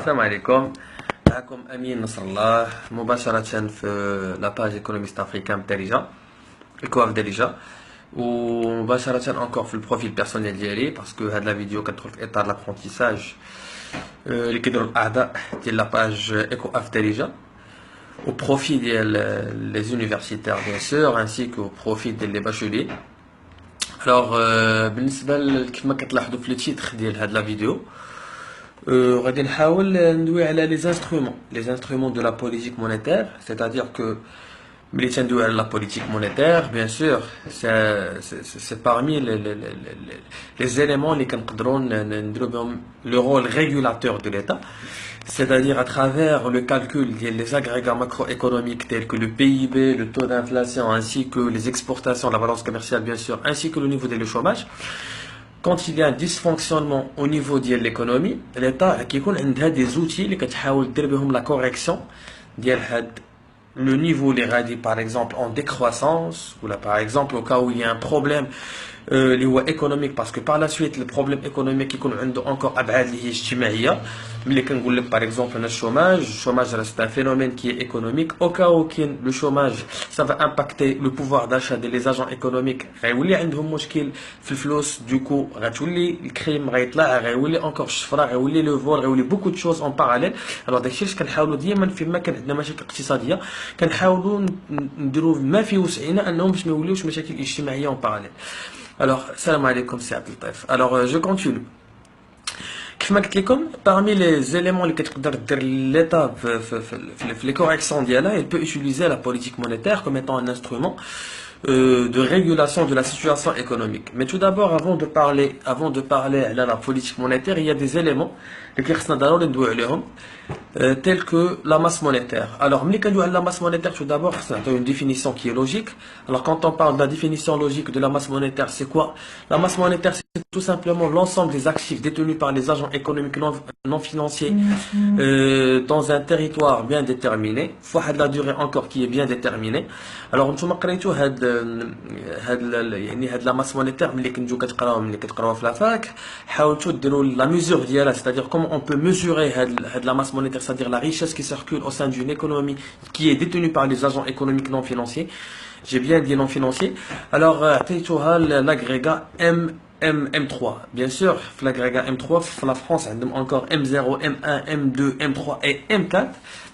السلام عليكم. معكم امين نصر الله مباشره في لاباج ايكونوميست افريكان دارجه الكواف دارجه، ومباشره انكور في البروفيل بيرسونيل ديالي باسكو هاد لا فيديو كتدخل في اطار لابرونتيساج اللي كيديروا الاعضاء ديال لاباج ايكو اف دارجه au profit des universitaires bien sûr ainsi qu'au profit des bacheliers. Alors بالنسبه كيف ما كتلاحظوا في لي تيتر ديال هاد لا فيديو غادي نحاول ندوي على les instruments de la politique monétaire, c'est-à-dire que ملي تندوي على la politique monétaire bien sûr c'est parmi les éléments اللي كنقدروا نديروا بهم le rôle régulateur de l'État, c'est-à-dire à travers le calcul des agrégats macroéconomiques tels que le PIB, le taux d'inflation ainsi que les exportations, la balance commerciale bien sûr, ainsi que le niveau du chômage. Quand il y a un dysfonctionnement au niveau de l'économie, l'État a des outils qui permettent la correction de le niveau par exemple en décroissance, ou là par exemple au cas où il y a un problème économique, parce que par la suite le problème économique il encore أبعاد اللي هي اجتماعية. ملي كنقول لك par exemple le chômage reste un phénomène qui est économique. Au cas où le chômage ça va impacter le pouvoir d'achat des agents économiques, غيولي عندهم مشكل في الفلوس, du coup غتولي الكريم غيطلع, غيولي encore الشفرة, غيولي لو فول, غيولي beaucoup de choses en parallèle. alors داكشي علاش كنحاولوا ديما فيما كان عندنا مشاكل اقتصادية كنحاولوا نديروا ما في وسعنا انهم باش ما يوليوش مشاكل اجتماعية en parallèle. Alors, salam alaikum, c'est Abdel Taif. Alors, je continue. Comme je l'ai dit, parmi les éléments que l'État fait les corrections d'IALA, il peut utiliser la politique monétaire comme étant un instrument de régulation de la situation économique. Mais tout d'abord, avant de parler de la politique monétaire, il y a des éléments tels que la masse monétaire. Alors, la masse monétaire, tout d'abord, c'est une définition qui est logique. Alors, quand on parle de la définition logique de la masse monétaire, c'est quoi? La masse monétaire, c'est tout simplement l'ensemble des actifs détenus par les agents économiques non financiers dans un territoire bien déterminé, fois de la durée encore qui est bien déterminée. Alors, انتم قريتوا هاد la masse monétaire ملي كنتو كتقراوها في لافاك, حاولتوا ديروا la mesure ديالها, c'est-à-dire comment on peut mesurer la masse monétaire, c'est-à-dire la richesse qui circule au sein d'une économie qui est détenue par les agents économiques non financiers. J'ai bien dit non financiers. Alors, l'agrégat M3. Bien sûr, l'agrégat M3, la France a encore M0, M1, M2, M3 et M4.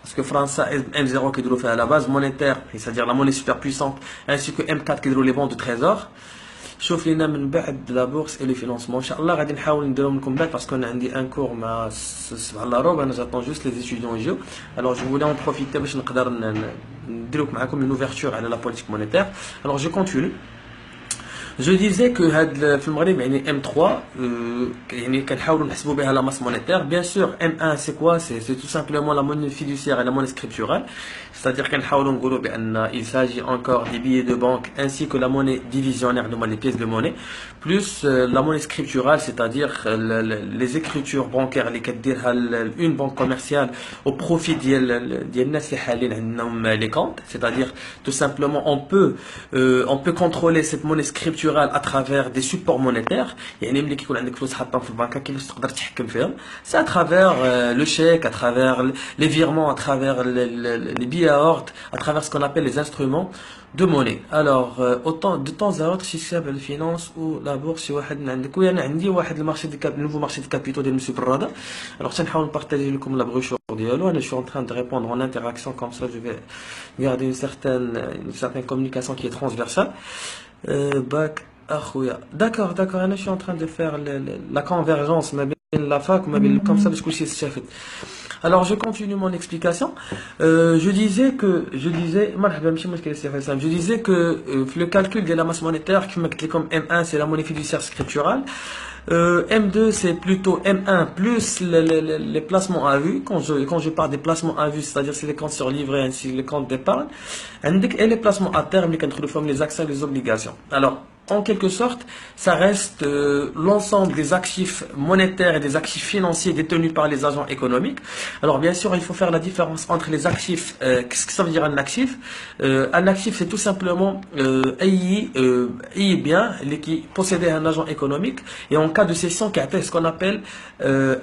Parce que France a M0 qui est à la base monétaire, c'est-à-dire la monnaie super puissante, ainsi que M4 qui est les bons de trésor. شوف لينا من بعد la bourse et le financement. ان شاء الله غادي نحاول نديرهم لكم بعد parce qu'on a عندي un cours مع 7:15, انا j'attends juste les étudiants يجيو. Alors je voulais en profiter باش نقدر ندير معكم une ouverture على la politique monétaire. Alors je continue. Je disais que في المغرب يعني M3 يعني كنحاولوا نحسبوا بها la masse monétaire. Bien sûr M1 c'est quoi? C'est tout simplement la monnaie fiduciaire et la monnaie scripturale, c'est-à-dire كنحاولوا نقولوا بان il s'agit encore des billets de banque ainsi que la monnaie divisionnaire, les pièces de monnaie, plus la monnaie scripturale, c'est-à-dire les écritures bancaires اللي كديرها une banque commerciale au profit ديال الناس اللي حالين عندهم les comptes, c'est-à-dire tout simplement on peut contrôler cette monnaie scripturale à travers des supports monétaires. يعني ملي كيكون عندك فلوس حاطهم في البنكه كيفاش تقدر تحكم فيهم؟ c'est à travers le chèque, à travers les virements, à travers les billets à ordre, à travers ce qu'on appelle les instruments de monnaie. Alors autant de temps à autre شي حساب الفينانس و لا بورس شي واحد من عندك, وانا عندي واحد المارشي دي نوفو مارشي دي كابيتو ديال مسيو برادا. alors تنحاول نبارطاجي لكم لا بروشور ديالو. انا je suis en train de répondre en interaction, comme ça je vais garder une certaine communication qui est transversale. Bac اخويا d'accord, انا je suis en train de faire la convergence ما بين la fac وما بين comme ça باش كلشي يستافد. Alors je continue mon explication. Je disais مرحبا ماشي مشكل سي فيصل. Je disais que le calcul de la masse monétaire كما قلت لكم M1 c'est la monnaie fiduciaire scripturale, M2 c'est plutôt M1 plus les placements à vue. Quand je parle des placements à vue, c'est-à-dire c'est les comptes sur livret ainsi que les comptes d'épargne, et les placements à terme اللي كندخلوا فيهم les actions et les obligations. Alors en quelque sorte, ça reste l'ensemble des actifs monétaires et des actifs financiers détenus par les agents économiques. Alors bien sûr, il faut faire la différence entre les actifs. Qu'est-ce que ça veut dire un actif? Un actif, c'est tout simplement bien qui possédait un agent économique et en cas de cession, qui a ce qu'on appelle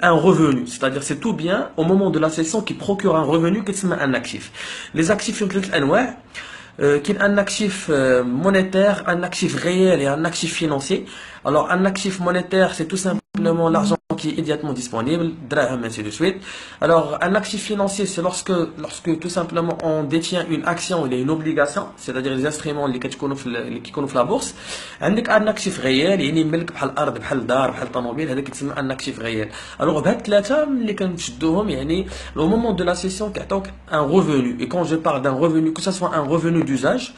un revenu. C'est-à-dire c'est tout bien au moment de la cession qui procure un revenu qui s'appelle un actif. Les actifs, qui est un actif monétaire, un actif réel et un actif financier. Alors un actif monétaire, c'est tout simplement l'argent qui est immédiatement disponible, draham, ainsi de suite. Alors un actif financier, c'est lorsque tout simplement on détient une action ou une obligation, c'est-à-dire les instruments qui يكونوا في la bourse. عندك un actif réel يعني ملك بحال الارض بحال الدار بحال الطوموبيل هذا كيتسمى un actif réel. Alors بهاد الثلاثه اللي كنشدوهم يعني au moment de la cession كيعطوك un revenu. Et quand je parle d'un revenu, que ce soit un revenu d'usage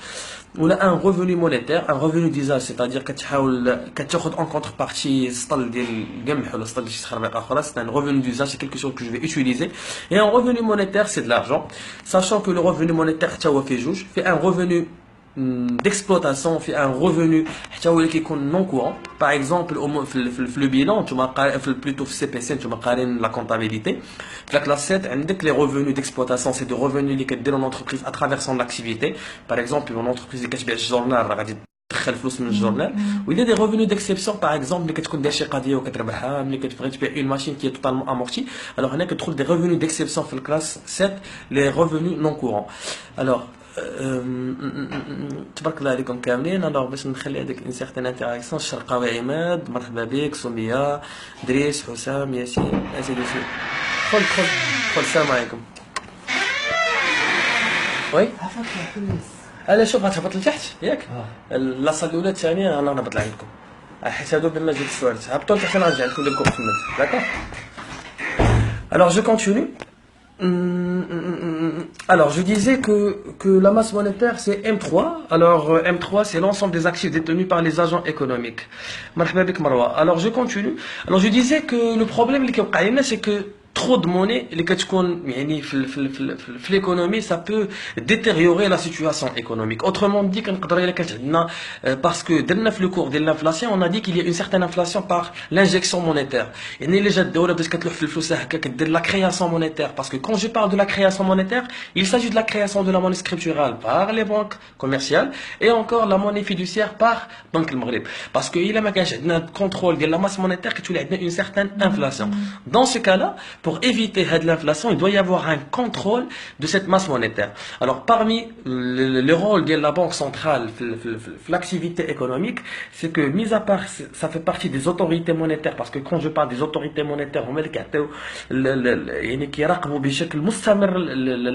ou là un revenu monétaire, un revenu d'usage, c'est-à-dire كتاخذ en contrepartie سطل ديال القمح ولا سطل شي خربيقه اخرى. C'est un revenu d'usage, c'est quelque chose que je vais utiliser. Et un revenu monétaire, c'est de l'argent, sachant que le revenu monétaire حتى هو فيه جوج, fait un revenu d'exploitation, fait un revenu حتى هو اللي كيكون non courant. Par exemple في le bilan, plutôt في CPC, tu قارن la comptabilité. في la classe 7 عندك les revenus d'exploitation, c'est des revenus اللي كدير l'entreprise à travers son activité. Par exemple une entreprise اللي كتبيع الجورنال راه غادي تدخل فلوس من الجورنال. وil y a des revenus d'exception, par exemple ملي كتكون داير شي قضيه وكتربحها, ملي كتبغي تبيع une machine qui est totalement amortie. Alors هنا كتدخل des revenus d'exception في الكلاس 7, les revenus non courants. Alors تبارك الله عليكم كاملين. الوغ باش نخلي هذيك ان سيغتان انتراكسيون, الشرقاوي عماد, مرحبا بك, سميه, دريس, حسام, ياسين, اسيدي سي. دخل السلام عليكم. وي انا شوف غتهبط لتحت ياك لاصه الاولى الثانيه انا نهبط لعندكم حيت هادو بما جيت السؤال هبطوا لتحت انا نرجع لكم ديكم كملت. داكور. Alors je continue. Alors, je disais que la masse monétaire, c'est M3. Alors, M3, c'est l'ensemble des actifs détenus par les agents économiques. Marhaba bik Marwa. Alors, je continue. Alors, je disais que le problème, c'est que trop de monnaie اللي كتكون يعني في l'économie, ça peut détériorer la situation économique. Autrement dit, كنقدر الا كانت عندنا parce que درنا في le cours de l'inflation, on a dit qu'il y a une certaine inflation par l'injection monétaire. يعني اللي جات الدوله بدات كتلوح في الفلوس هكا كدير la création monétaire. Parce que quand je parle de la création monétaire, il s'agit de la création de la monnaie scripturale par les banques commerciales et encore la monnaie fiduciaire par Banque المغرب. Parce que il a ما كانش عندنا contrôle de la masse monétaire كتولي عندنا une certaine inflation. Dans ce cas-là, pour éviter l'inflation, il doit y avoir un contrôle de cette masse monétaire. Alors, parmi le rôle de la Banque centrale, l'activité économique, c'est que, mis à part, ça fait partie des autorités monétaires, parce que quand je parle des autorités monétaires,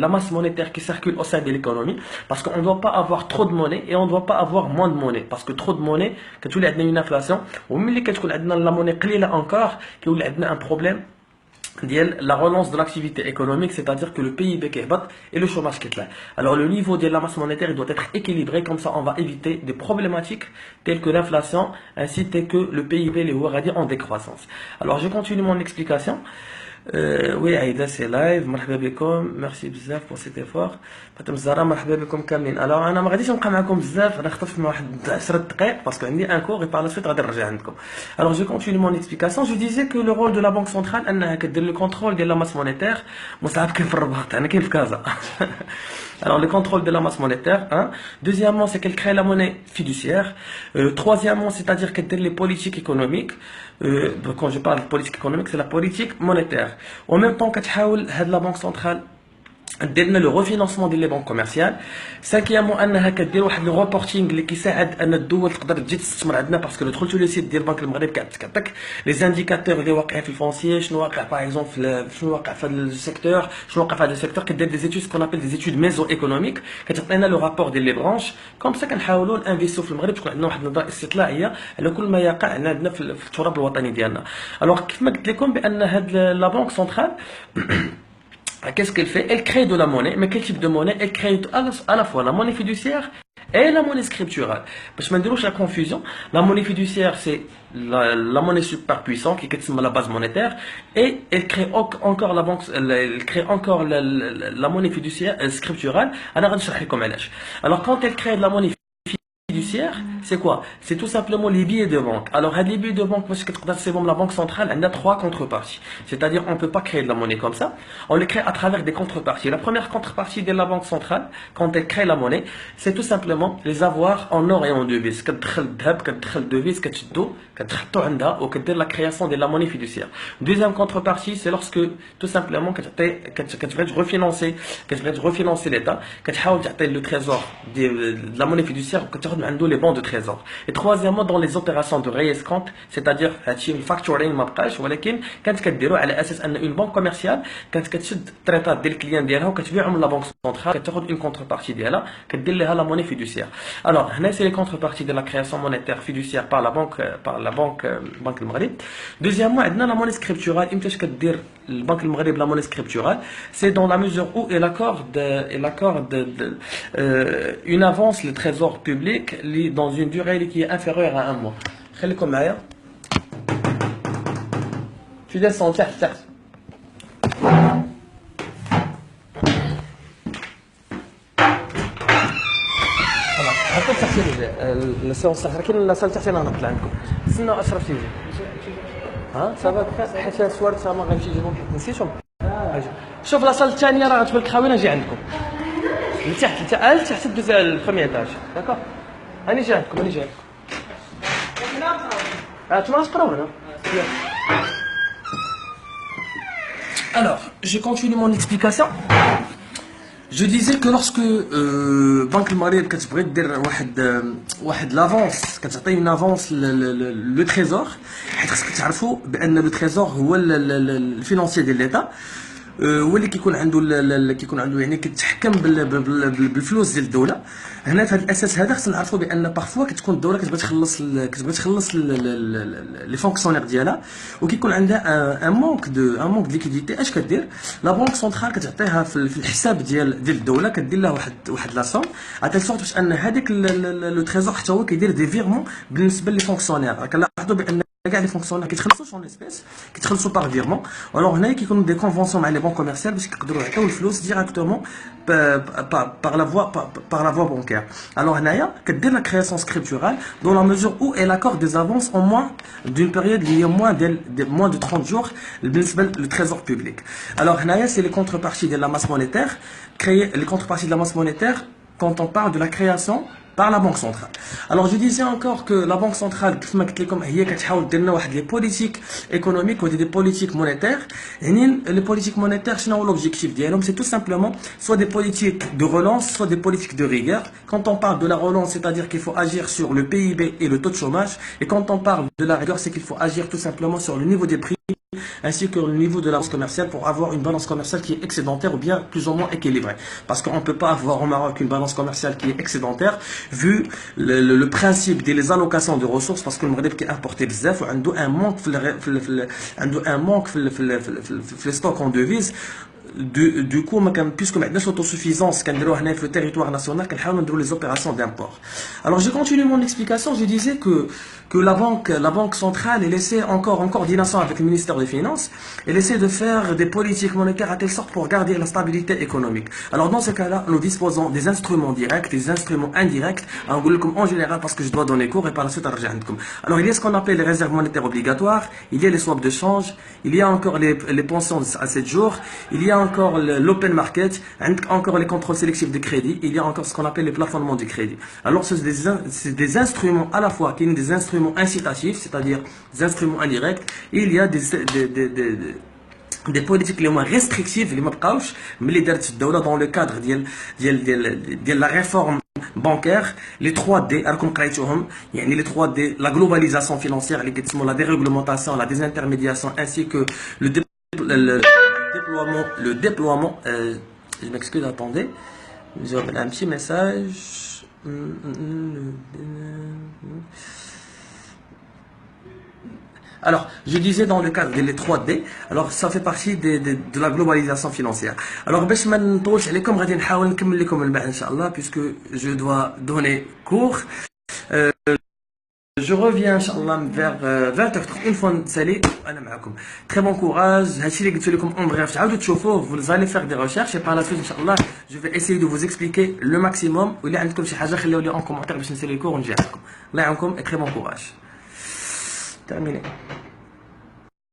la masse monétaire qui circule au sein de l'économie, parce qu'on ne doit pas avoir trop de monnaie et on ne doit pas avoir moins de monnaie, parce que trop de monnaie, quand tu as une inflation, ou même quand tu as la monnaie clé là encore, tu as un problème la relance de l'activité économique, c'est-à-dire que le PIB qui est bas et le chômage qui est là. Alors le niveau de la masse monétaire il doit être équilibré, comme ça on va éviter des problématiques telles que l'inflation ainsi que le PIB les ouaradi en décroissance. Alors je continue mon explication. Oui, Aïda, c'est live. مرحبا بكم. Merci بزاف pour cet effort. فاطمة الزهراء مرحبا بكم كاملين. Alors انا ما غاديش نبقى معكم بزاف, انا خطفت واحد 10 دقائق parce que عندي un cours et par la suite غادي نرجع عندكم. Alors je continue mon explication. Je disais que le rôle de la banque centrale انها كدير le contrôle de la masse monétaire. مصعب كاين في الرباط, انا كاين في كازا. Alors le contrôle de la masse monétaire, hein. Deuxièmement, c'est qu'elle crée la monnaie fiduciaire. Troisièmement, c'est-à-dire qu'elle donne les politiques économiques. Quand je parle de politique économique, c'est la politique monétaire. En même temps, la banque centrale ديرنا le refinancement ديال لي بنك كوميرسيال. سانكيامون انها كدير واحد لو ريبورتينغ اللي كيساعد ان الدول تقدر تجي تستثمر عندنا, باسكو لو دخلتوا لو سيت ديال البنك المغرب كيعطيك لي زانديكاتور اللي واقعين في الفونسيي, شنو واقع باغ اكزومبل شنو واقع في هذا السيكتور, شنو واقع في هذا السيكتور, كدير دي زيتود سكون ابل دي زيتود ميزو ايكونوميك, كتعطينا لو رابور ديال لي برانش. كوم سا كنحاولوا انفيستو في المغرب تكون عندنا واحد النظره استطلاعيه على كل ما يقع عندنا في التراب الوطني ديالنا. الوغ كيف ما قلت لكم بان هاد لا بنك سنترال qu'est-ce qu'elle fait? Elle crée de la monnaie, mais quel type de monnaie? Elle crée à la fois la monnaie fiduciaire et la monnaie scripturale. Parce que maintenant, la confusion, la monnaie fiduciaire, c'est la monnaie super puissante qui est la base monétaire, et elle crée encore la banque, elle crée encore la monnaie fiduciaire scripturale. Alors, quand elle crée de la monnaie fiduciaire, c'est quoi? C'est tout simplement les billets de banque. Alors, les billets de banque, c'est bon, la banque centrale, elle a trois contreparties. C'est-à-dire, on ne peut pas créer de la monnaie comme ça. On les crée à travers des contreparties. La première contrepartie de la banque centrale, quand elle crée la monnaie, c'est tout simplement les avoirs en or et en devise. Devise, ou la création de la monnaie fiduciaire. Deuxième contrepartie, c'est lorsque, tout simplement, que tu veux refinancer l'État, que tu as le trésor de la monnaie fiduciaire, que tu as les bons de trésor. Et troisièmement, dans les opérations de réescompte, c'est-à-dire, le factoring, quand tu as une banque commerciale, quand tu as des clients, quand tu la banque centrale, tu as une contrepartie, que tu as la monnaie fiduciaire. Alors, c'est les contreparties de la création monétaire fiduciaire par la banque Banque Maghreb. Deuxièmement, on a la monnaie scripturale. La Banque Maghreb, la monnaie scripturale, c'est dans la mesure où elle accorde une avance, le trésor public, dans une durée qui est inférieure à un mois. خليكم معايا. Tu descends, تحت. حطيت تحت السيونس تحت، كاين لاصال تحت انا نطلع عندكم. استنى اشرف تيجي. ها صافا حيت السوارت ما غاديش يجيبهم، نسيتهم. شوف لاصال الثانيه راه غتبان لك خاويه، نجي عندكم لتحت دوز البروميير ايطاج. داكور، راني جاي عندكم. نتوما تقراو هنا. Alors, je continue mon explication. Je disais que lorsque Banque Maghreb كتبغي دير واحد l'avance، كتعطي une avance le trésor، حيت خصك تعرفوا بان le trésor هو الفينانسيي ديال l'État، هو اللي كيكون عنده يعني كيتحكم بالفلوس ديال الدوله. هنا في هذا الاساس هذا خصنا نعرفوا بان بارفوا كتكون الدوله كتبغي تخلص لي فونكسيونير ديالها، وكيكون عندها ان مونك دو ليكيديتي. اش كدير لا بنك سنترال؟ كتعطيها في الحساب ديال الدوله، كدير لها واحد لا سوم عطيت سورت باش ان هذاك لو تريزور حتى هو كيدير دي فيرمون بالنسبه لي فونكسيونير. كنلاحظوا بان كاع لي فونكسيونير كيتخلصوا اون اسبيس، كيتخلصوا باغ فيرمون. الوغ هنايا كيكونوا دي كونفونسيون مع لي بنك كوميرسيال باش يقدروا يعطيو الفلوس ديراكتومون par la voie bancaire. Alors هنايا كدير la création scripturale dans la mesure où elle accorde des avances en moins d'une période liée moins de 30 jours بالنسبه le trésor public. Alors هنايا c'est les contreparties de la masse monétaire, créer les contreparties de la masse monétaire quand on parle de la création par la Banque centrale. Alors je disais encore que la Banque centrale, كما قلت لكم، هي كتحاول دير لنا واحد لي بوليتيك ايكونوميك ودي بوليتيك مونيتير. يعني لي بوليتيك مونيتير شنو هو l'objectif ديالهم؟ c'est tout simplement soit des politiques de relance, soit des politiques de rigueur. Quand on parle de la relance, c'est-à-dire qu'il faut agir sur le PIB et le taux de chômage, et quand on parle de la rigueur, c'est qu'il faut agir tout simplement sur le niveau des prix ainsi que le niveau de la balance commerciale pour avoir une balance commerciale qui est excédentaire ou bien plus ou moins équilibrée. Parce qu'on ne peut pas avoir au Maroc une balance commerciale qui est excédentaire vu le principe des allocations de ressources, parce que le Maghreb qui est importé bzaf ou un manque في stock en devises. Du coup, puisque maintenant l'autosuffisance sur le territoire national, les opérations d'import. Alors je continue mon explication. Je disais que la banque centrale, elle essaie encore en coordination avec le ministère des Finances, elle essaie de faire des politiques monétaires à telle sorte pour garder la stabilité économique. Alors dans ce cas-là, nous disposons des instruments directs, des instruments indirects, en général parce que je dois donner cours et par la suite à alors il y a ce qu'on appelle les réserves monétaires obligatoires, il y a les swaps de change, il y a encore les pensions à 7 jours, il y a encore l'open market, encore les contrôles sélectifs de crédit, il y a encore ce qu'on appelle les plafonnements du crédit. Alors c'est des instruments à la fois qui sont des instruments incitatifs, c'est-à-dire des instruments indirects, et il y a des politiques les moins restrictives اللي ما بقاوش ملي دارت الدوله dans le cadre ديال la réforme bancaire. Les 3D راكم قريتوهم، يعني les 3D, la globalisation financière اللي كتسموا la déréglementation, la désintermédiation ainsi que le déploiement. Je m'excuse, attendez, j'ai un petit message. Alors, je disais dans le cadre des 3D, alors ça fait partie de la globalisation financière. Alors, باش ما نطولش عليكم غادي نحاول نكمل لكم من بعد ان شاء الله puisque je dois donner cours. Je reviens, Inch'Allah, vers 20h30. Une fois salé, très bon courage. Vous allez faire des recherches et par la suite, Inch'Allah, je vais essayer de vous expliquer le maximum. Ou là, en commentaire, je vais essayer de vous expliquer. Allah et très bon courage. Terminé.